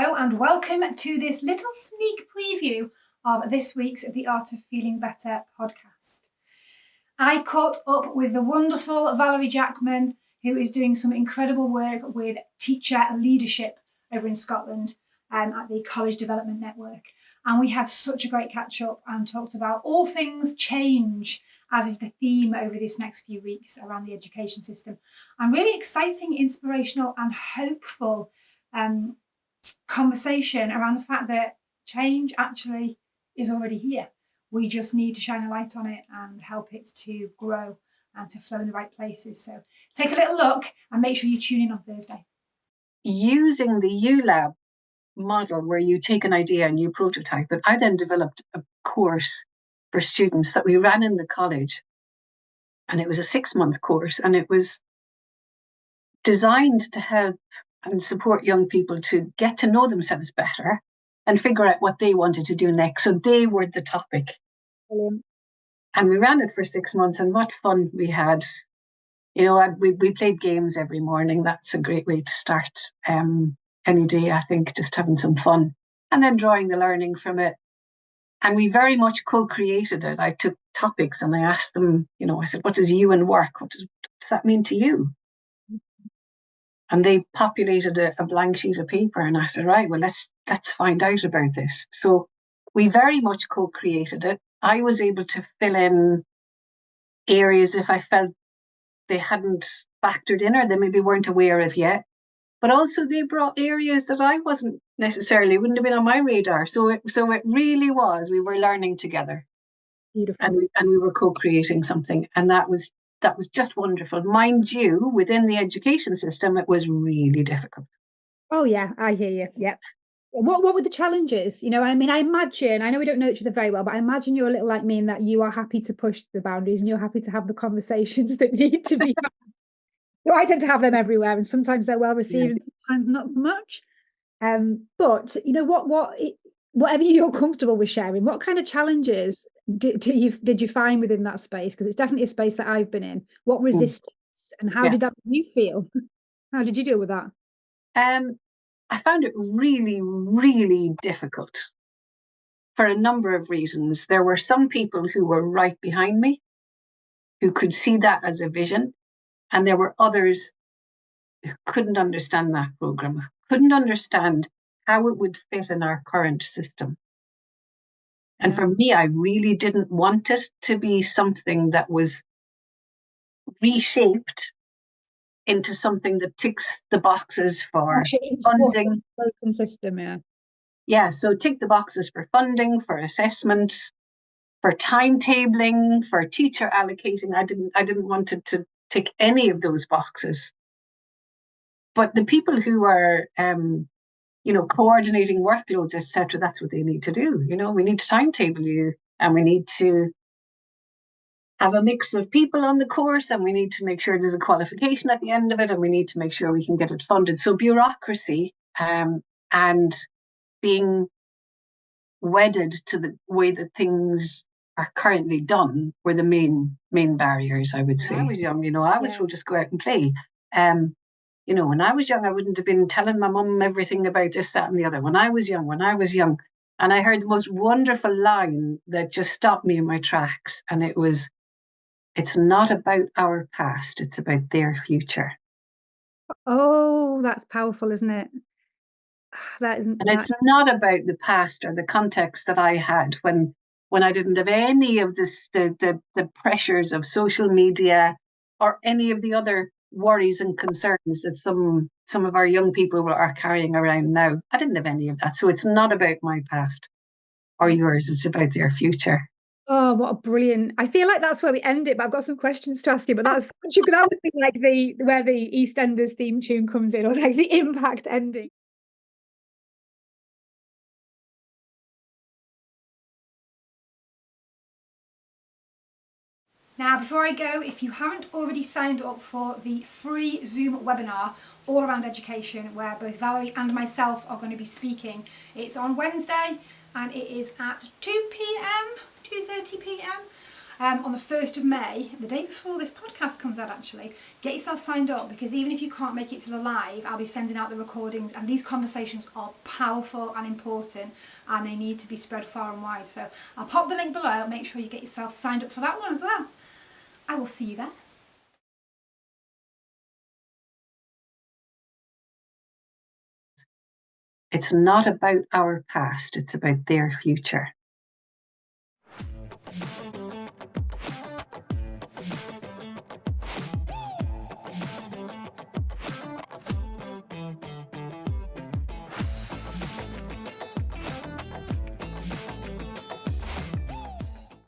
Hello and welcome to this little sneak preview of this week's The Art of Feeling Better podcast. I caught up with the wonderful Valerie Jackman, who is doing some incredible work with teacher leadership over in Scotland at the College Development Network. And we had such a great catch up and talked about all things change, as is the theme over this next few weeks around the education system. And really exciting, inspirational and hopeful conversation around the fact that change actually is already here. We just need to shine a light on it and help it to grow and to flow in the right places. So take a little look and make sure you tune in on Thursday. Using the ULab model where you take an idea and you prototype it, I then developed a course for students that we ran in the college. And it was a 6-month course, and it was designed to help and support young people to get to know themselves better and figure out what they wanted to do next. So they were the topic. Brilliant. And we ran it for 6 months, and what fun we had. You know, we played games every morning. That's a great way to start any day, I think, just having some fun. And then drawing the learning from it. And we very much co-created it. I took topics and I asked them, you know, I said, what does you and work? What does that mean to you? And they populated a blank sheet of paper, and I said, right, well, let's find out about this. So we very much co-created it. I was able to fill in areas if I felt they hadn't factored in or they maybe weren't aware of yet. But also they brought areas that I wouldn't have been on my radar. So it really was, we were learning together. Beautiful. And we were co-creating something. And that was just wonderful. Mind you, within the education system, it was really difficult. Oh, yeah, I hear you. Yeah. What were the challenges? You know, I mean, I know we don't know each other very well, but I imagine you're a little like me in that you are happy to push the boundaries and you're happy to have the conversations that need to be had. So I tend to have them everywhere, and sometimes they're well received and sometimes not much. But, you know, whatever you're comfortable with sharing, what kind of challenges did you find within that space? Because it's definitely a space that I've been in. What resistance and how did that make you feel? How did you deal with that? I found it really, really difficult for a number of reasons. There were some people who were right behind me, who could see that as a vision. And there were others who couldn't understand that program, who couldn't understand how it would fit in our current system. And for me, I really didn't want it to be something that was reshaped into something that ticks the boxes for funding. Broken system, Yeah, so tick the boxes for funding, for assessment, for timetabling, for teacher allocating. I didn't want it to tick any of those boxes. But the people who are coordinating workloads, etc., that's what they need to do. You know, we need to timetable you, and we need to have a mix of people on the course, and we need to make sure there's a qualification at the end of it, and we need to make sure we can get it funded. So bureaucracy and being wedded to the way that things are currently done were the main barriers, I would say. When I was young, I was told just go out and play. When I was young, I wouldn't have been telling my mum everything about this, that, and the other. When I was young, and I heard the most wonderful line that just stopped me in my tracks, and it was, "It's not about our past, it's about their future." Oh, that's powerful, isn't it? It's not about the past or the context that I had when I didn't have any of this, the pressures of social media or any of the other worries and concerns that some of our young people are carrying around now. I didn't have any of that. So it's not about my past or yours, it's about their future. Oh, what a brilliant. I feel like that's where we end it, but I've got some questions to ask you, but that would be like where the EastEnders theme tune comes in, or like the impact ending. Now, before I go, if you haven't already signed up for the free Zoom webinar all around education, where both Valerie and myself are going to be speaking, it's on Wednesday and it is at 2 p.m, 2:30 p.m. on the 1st of May, the day before this podcast comes out actually. Get yourself signed up, because even if you can't make it to the live, I'll be sending out the recordings, and these conversations are powerful and important, and they need to be spread far and wide. So I'll pop the link below, make sure you get yourself signed up for that one as well. I will see you there. It's not about our past, it's about their future.